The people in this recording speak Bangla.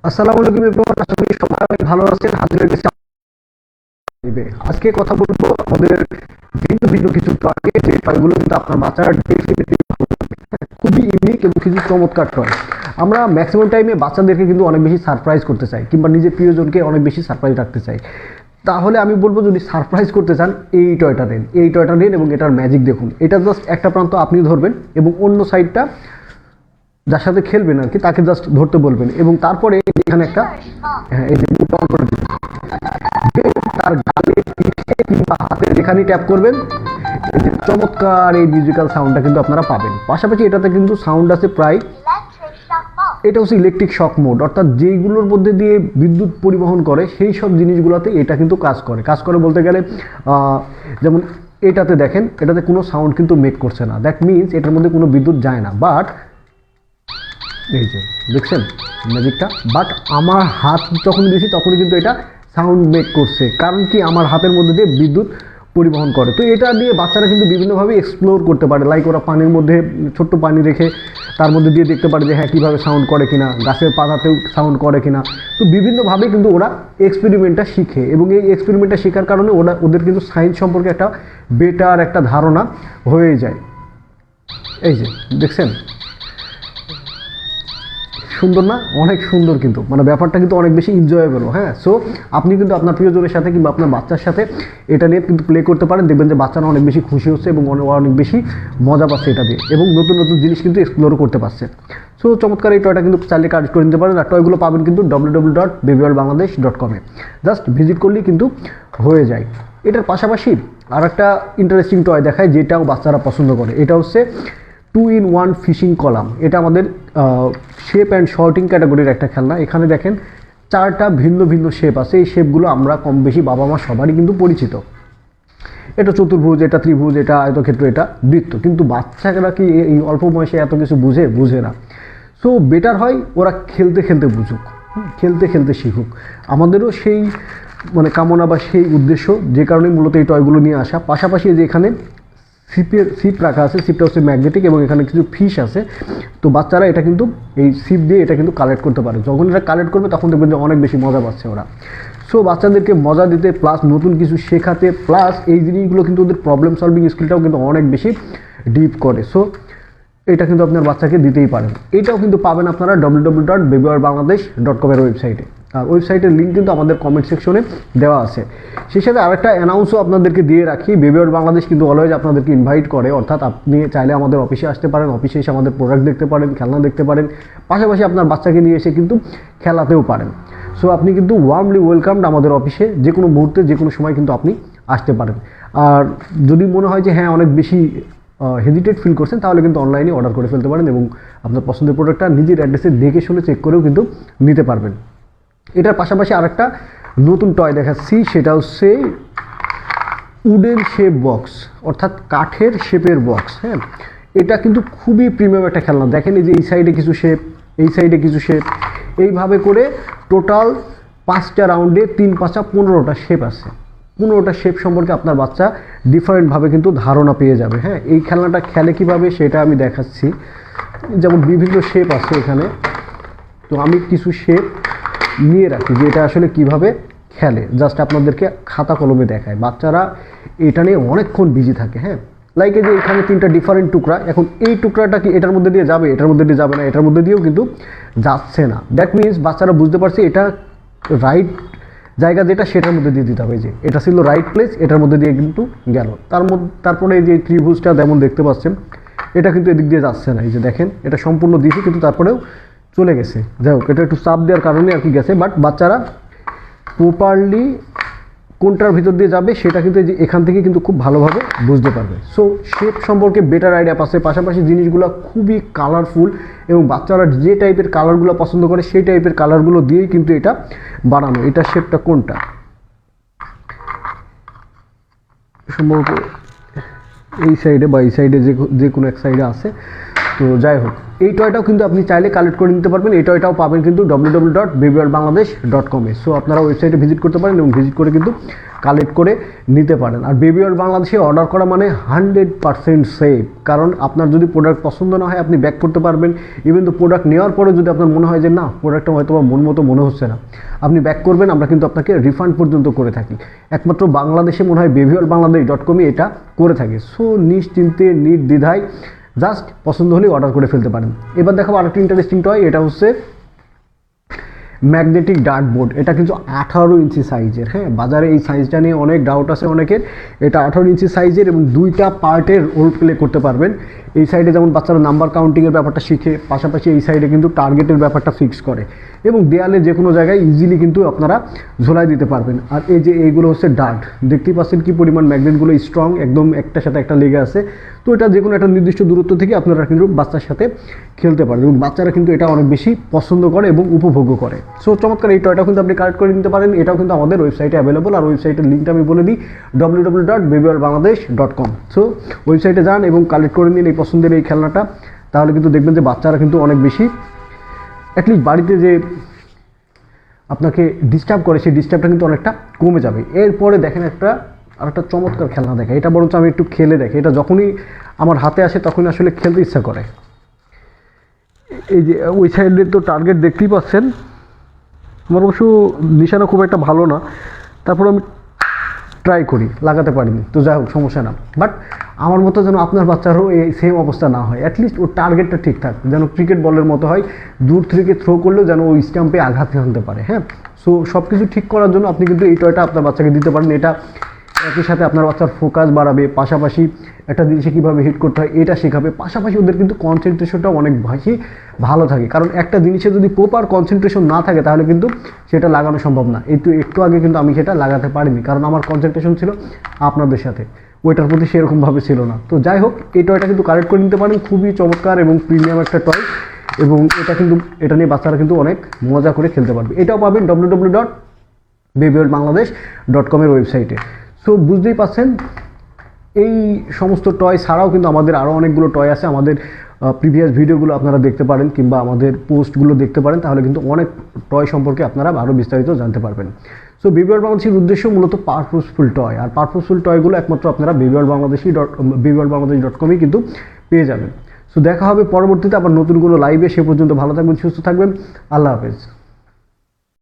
আসসালামু আলাইকুম এভরিওয়ান, আশা করি সবাই অনেক ভালো আছেন। হাজির হয়ে গেছি আজকে কথা বলবো আমাদের ভিন্ন ভিন্ন কিছু টয়, যে টয়গুলো কিন্তু আপনার বাচ্চার ডেফিনেটলি খুবই ইউনিক এবং কিছু চমৎকার টয়। আমরা ম্যাক্সিমাম টাইমে বাচ্চাদেরকে কিন্তু অনেক বেশি সারপ্রাইজ করতে চাই, কিংবা নিজের প্রিয়জনকে অনেক বেশি সারপ্রাইজ রাখতে চাই। তাহলে আমি বলবো, যদি সারপ্রাইজ করতে চান এই টয়টা নিন এবং এটার ম্যাজিক দেখুন। এটা জাস্ট একটা প্রান্ত আপনি ধরবেন এবং অন্য সাইডটা যার সাথে খেলবেন আর কি তাকে জাস্ট ধরতে বলবেন, এবং তারপরে এখানে একটা, হ্যাঁ, এই যে মুখটা অন করে দিবেন, তার গালে পিঠে কিংবা হাতে যেখানেই ট্যাপ করবেন, এই যে চমৎকার এই মিউজিক্যাল সাউন্ডটা কিন্তু আপনারা পাবেন। পাশাপাশি এটাতে কিন্তু সাউন্ড আছে প্রায়, এটা হচ্ছে ইলেকট্রিক শক মোড, অর্থাৎ যেইগুলোর মধ্যে দিয়ে বিদ্যুৎ পরিবহন করে সেই সব জিনিসগুলোতে এটা কিন্তু কাজ করে বলতে গেলে যেমন এটাতে দেখেন, এটাতে কোনো সাউন্ড কিন্তু মেক করছে না, দ্যাট মিনস এটার মধ্যে কোনো বিদ্যুৎ যায় না। বাট এই যে দেখছেন ম্যাজিকটা, বাট আমার হাত যখন দিয়েছি তখনই কিন্তু এটা সাউন্ড মেক করছে, কারণ কি আমার হাতের মধ্যে দিয়ে বিদ্যুৎ পরিবহন করে। তো এটা দিয়ে বাচ্চারা কিন্তু বিভিন্নভাবে এক্সপ্লোর করতে পারে, লাইক ওরা পানির মধ্যে ছোট্ট পানি রেখে তার মধ্যে দিয়ে দেখতে পারে যে হ্যাঁ কীভাবে সাউন্ড করে কিনা, গাছের পাতাতেও সাউন্ড করে কিনা। তো বিভিন্নভাবে কিন্তু ওরা এক্সপেরিমেন্টটা শিখে, এবং এই এক্সপেরিমেন্টটা শেখার কারণে ওদের কিন্তু সায়েন্স সম্পর্কে একটা বেটার একটা ধারণা হয়ে যায়। এই যে দেখছেন, সুন্দর না? অনেক সুন্দর, কিন্তু মানে ব্যাপারটা কিন্তু অনেক বেশি এনজয়েবল। হ্যাঁ, সো আপনি কিন্তু আপনার প্রিয়জনের সাথে কিংবা আপনার বাচ্চার সাথে এটা নিয়ে কিন্তু প্লে করতে পারেন, দেখবেন যে বাচ্চারা অনেক বেশি খুশি হচ্ছে এবং অনেক বেশি মজা পাচ্ছে এটা দিয়ে, এবং নতুন নতুন জিনিস কিন্তু এক্সপ্লোরও করতে পারছে। সো চমৎকার এই টয়টা কিন্তু চাইলে কাজ করে নিতে পারেন। আর টয়গুলো পাবেন কিন্তু www.babyworldbangladesh.com-এ, জাস্ট ভিজিট করলেই কিন্তু হয়ে যায়। এটার পাশাপাশি আর একটা ইন্টারেস্টিং টয় দেখায় যেটাও বাচ্চারা পছন্দ করে, এটা হচ্ছে 2-in-1 ফিশিং কলাম। এটা আমাদের শেপ অ্যান্ড শর্টিং ক্যাটাগরির একটা খেলনা। এখানে দেখেন চারটা ভিন্ন ভিন্ন শেপ আছে, এই শেপগুলো আমরা কম বেশি বাবা মা সবারই কিন্তু পরিচিত। এটা চতুর্ভুজ, এটা ত্রিভুজ, এটা আয়তক্ষেত্র, এটা বৃত্ত। কিন্তু বাচ্চারা কি এই অল্প বয়সে এত কিছু বুঝে না। সো বেটার হয় ওরা খেলতে খেলতে বুঝুক, খেলতে খেলতে শিখুক। আমাদেরও সেই মানে কামনা বা সেই উদ্দেশ্য, যে কারণে মূলত এই টয়গুলো নিয়ে আসা। পাশাপাশি যে এখানে সিপ রাখা আছে, সিপটা হচ্ছে ম্যাগনেটিক এবং এখানে কিছু ফিশ আছে। তো বাচ্চারা এটা কিন্তু এই সিপ দিয়ে এটা কিন্তু কালেক্ট করতে পারে। যখন এটা কালেক্ট করবে তখন দেখবেন যে অনেক বেশি মজা পাচ্ছে ওরা। সো বাচ্চাদেরকে মজা দিতে, প্লাস নতুন কিছু শেখাতে, প্লাস এই জিনিসগুলো কিন্তু ওদের প্রবলেম সলভিং স্কিলটাও কিন্তু অনেক বেশি ডিপ করে। সো এটা কিন্তু আপনার বাচ্চাকে দিতেই পারেন। এটাও কিন্তু পাবেন আপনারা www.babyworldbangladesh.com-এর ওয়েবসাইটে। আর ওয়েবসাইটের লিঙ্ক কিন্তু আমাদের কমেন্ট সেকশনে দেওয়া আছে। সেই সাথে আরেকটা অ্যানাউন্সও আপনাদেরকে দিয়ে রাখি, বেবি ওয়ার্ল্ড বাংলাদেশ কিন্তু অলওয়েজ আপনাদেরকে ইনভাইট করে, অর্থাৎ আপনি চাইলে আমাদের অফিসে আসতে পারেন, অফিসে এসে আমাদের প্রোডাক্ট দেখতে পারেন, খেলনা দেখতে পারেন, পাশাপাশি আপনার বাচ্চাকে নিয়ে এসে কিন্তু খেলাতেও পারেন। সো আপনি কিন্তু ওয়ার্মলি ওয়েলকামড আমাদের অফিসে, যে কোনো মুহূর্তে যে কোনো সময় কিন্তু আপনি আসতে পারেন। আর যদি মনে হয় যে হ্যাঁ অনেক বেশি হেজিটেট ফিল করছেন, তাহলে কিন্তু অনলাইনে অর্ডার করে ফেলতে পারেন এবং আপনার পছন্দের প্রোডাক্টটা নিজের অ্যাড্রেসে দেখে শুনে চেক করেও কিন্তু নিতে পারবেন। এটার পাশাপাশি আরেকটা নতুন টয় দেখাচ্ছি, সেটা হচ্ছে উডেন শেপ বক্স, অর্থাৎ কাঠের শেপের বক্স। হ্যাঁ, এটা কিন্তু খুবই প্রিমিয়াম একটা খেলনা। দেখেন এই যে এই সাইডে কিছু শেপ, এই সাইডে কিছু শেপ, এইভাবে করে টোটাল 5টা রাউন্ডে 3-5 15টা শেপ আছে। 15টা শেপ সম্পর্কে আপনার বাচ্চা ডিফারেন্টভাবে কিন্তু ধারণা পেয়ে যাবে। হ্যাঁ, এই খেলনাটা খেলে কীভাবে সেটা আমি দেখাচ্ছি। যেমন বিভিন্ন শেপ আছে এখানে, তো আমি কিছু শেপ নিয়ে রাখি যে এটা আসলে কিভাবে খেলে, জাস্ট আপনাদেরকে খাতা কলমে দেখায়। বাচ্চারা এটা নিয়ে অনেকক্ষণ বিজি থাকে। হ্যাঁ, লাইক এই যে এখানে 3টা ডিফারেন্ট টুকরা, এখন এই টুকরাটা কি এটার মধ্যে দিয়ে যাবে, এটার মধ্যে দিয়ে যাবে না, এটার মধ্যে দিয়েও কিন্তু যাচ্ছে না। দ্যাট মিনস বাচ্চারা বুঝতে পারছে এটা রাইট জায়গা যেটা, সেটার মধ্যে দিয়ে দিতে হবে। যে এটা ছিল রাইট প্লেস, এটার মধ্যে দিয়ে কিন্তু গেল। তারপরে এই যে ত্রিভুজটা যেমন দেখতে পাচ্ছেন, এটা কিন্তু এদিক দিয়ে যাচ্ছে না। এই যে দেখেন এটা সম্পূর্ণ দিয়েছি কিন্তু তারপরেও চলে গেছে। যাই হোক, এটা একটু চাপ দেওয়ার কারণে আর কি গেছে, বাট বাচ্চারা প্রপারলি কোনটার ভিতর দিয়ে যাবে সেটা কিন্তু এই যে এখান থেকে কিন্তু খুব ভালোভাবে বুঝতে পারবে। সো শেপ সম্পর্কে বেটার আইডিয়া পাচ্ছে। পাশাপাশি জিনিসগুলো খুবই কালারফুল এবং বাচ্চারা যে টাইপের কালারগুলো পছন্দ করে সেই টাইপের কালারগুলো দিয়েই কিন্তু এটা বানানো। এটা শেপটা কোনটা সম্ভবত এই সাইডে বা এই সাইডে যে কোনো এক সাইডে আছে। তো যাই হোক, এই টয়টাও কিন্তু আপনি চাইলে কালেক্ট করে নিতে পারবেন। এই টয়টাও পাবেন কিন্তু www.babyworldbangladesh.com সো আপনারা ওয়েবসাইটে ভিজিট করতে পারেন এবং ভিজিট করে কিন্তু কালেক্ট করে নিতে পারেন। আর বেবি ওয়ার্ল্ড বাংলাদেশে অর্ডার করা মানে 100% সেফ, কারণ আপনার যদি প্রোডাক্ট পছন্দ না হয় আপনি ব্যাক করতে পারবেন। ইভেন তো প্রোডাক্ট নেওয়ার পরে যদি আপনার মনে হয় যে না প্রোডাক্টটা হয়তো বা মন মতো মনে হচ্ছে না, আপনি ব্যাক করবেন, আমরা কিন্তু আপনাকে রিফান্ড পর্যন্ত করে থাকি। একমাত্র বাংলাদেশে মনে হয় babyworldbangladesh.com এটা করে থাকে। সো নিশ্চিন্তে নির্দ্বিধায় জাস্ট পছন্দ হলেই অর্ডার করে ফেলতে পারেন। এবার দেখাবো আরেকটা ইন্টারেস্টিং টয়, এটা হচ্ছে ম্যাগনেটিক ডার্ট বোর্ড। এটা কিন্তু 18 ইঞ্চি সাইজের। হ্যাঁ, বাজারে এই সাইজটা নিয়ে অনেক ডাউট আছে অনেকের। এটা 18 ইঞ্চি সাইজের এবং দুইটা পার্টের রোল প্লে করতে পারবেন। এই সাইডে যেমন বাচ্চারা নাম্বার কাউন্টিংয়ের ব্যাপারটা শিখে, পাশাপাশি এই সাইডে কিন্তু টার্গেটের ব্যাপারটা ফিক্স করে এবং দেয়ালে যে কোনো জায়গায় ইজিলি কিন্তু আপনারা ঝোলাই দিতে পারবেন। আর এই যে এইগুলো হচ্ছে ডার্ট, দেখতেই পাচ্ছেন কি পরিমাণ ম্যাগনেটগুলো স্ট্রং, একদম একটার সাথে একটা লেগে আছে। তো এটা যে কোনো একটা নির্দিষ্ট দূরত্ব থেকে আপনারা কিন্তু বাচ্চার সাথে খেলতে পারেন এবং বাচ্চারা কিন্তু এটা অনেক বেশি পছন্দ করে এবং উপভোগ করে। সো চমৎকার এই টয়টা কিন্তু আপনি কালেক্ট করে নিতে পারেন। এটাও কিন্তু আমাদের ওয়েবসাইটে অ্যাভেলেবল। আর ওয়েবসাইটের লিঙ্কটা আমি বলে দিই www.babyworldbangladesh.com সো ওয়েবসাইটে যান এবং কালেক্ট করে নিন এই পছন্দের এই খেলনাটা। তাহলে কিন্তু দেখবেন যে বাচ্চারা কিন্তু অনেক বেশি অ্যাটলিস্ট বাড়িতে যে আপনাকে ডিস্টার্ব করে সেই ডিস্টার্বটা কিন্তু অনেকটা কমে যাবে। এরপরে দেখেন আরেকটা চমৎকার খেলনা দেখে, এটা বরঞ্চ আমি একটু খেলে দেখি। এটা যখনই আমার হাতে আসে তখনই আসলে খেলতে ইচ্ছা করে। এই যে ওই সাইডে তো টার্গেট দেখতেই পাচ্ছেন, আমার অবশ্য নিশানা খুব একটা ভালো না, তারপর আমি ট্রাই করি, লাগাতে পারিনি, তো যাই হোক সমস্যা না। বাট আমার মতো যেন আপনার বাচ্চারও এই সেম অবস্থা না হয়, অ্যাটলিস্ট ওর টার্গেটটা ঠিকঠাক যেন ক্রিকেট বলের মতো হয়, দূর থেকে থ্রো করলেও যেন ওই স্টাম্পে আঘাত হানতে পারে। হ্যাঁ, সো সব কিছু ঠিক করার জন্য আপনি কিন্তু এই টয়টা আপনার বাচ্চাকে দিতে পারেন। এটা একই সাথে আপনার বাচ্চার ফোকাস বাড়াবে, পাশাপাশি একটা জিনিসে কীভাবে হিট করতে হয় এটা শেখাবে, পাশাপাশি ওদের কিন্তু কনসেন্ট্রেশনটা অনেক বেশি ভালো থাকে। কারণ একটা জিনিসে যদি প্রপার কনসেন্ট্রেশন না থাকে তাহলে কিন্তু সেটা লাগানো সম্ভব না। একটু আগে কিন্তু আমি সেটা লাগাতে পারিনি, কারণ আমার কনসেন্ট্রেশন ছিল আপনাদের সাথে, ওইটার প্রতি সেরকমভাবে ছিল না। তো যাই হোক এই টয়টা কিন্তু কালেক্ট করে নিতে পারেন, খুবই চমৎকার এবং প্রিমিয়াম একটা টয় এবং এটা নিয়ে বাচ্চারা কিন্তু অনেক মজা করে খেলতে পারবে। এটাও পাবেন www.babyworldbangladesh.com এর ওয়েবসাইটে। সো বুঝতেই পারছেন এই সমস্ত টয় ছাড়াও কিন্তু আমাদের আরও অনেকগুলো টয় আছে। আমাদের প্রিভিয়াস ভিডিওগুলো আপনারা দেখতে পারেন কিংবা আমাদের পোস্টগুলো দেখতে পারেন, তাহলে কিন্তু অনেক টয় সম্পর্কে আপনারা আরও বিস্তারিত জানতে পারবেন। সো বেবি ওয়ার্ল্ড বাংলাদেশের উদ্দেশ্য মূলত পারপাসফুল টয়, আর পারপাসফুল টয়গুলো একমাত্র আপনারা babyworldbangladesh.com কিন্তু পেয়ে যাবেন। সো দেখা হবে পরবর্তীতে আবার নতুন কোনো লাইভে। সে পর্যন্ত ভালো থাকবেন, সুস্থ থাকবেন, আল্লাহ হাফেজ।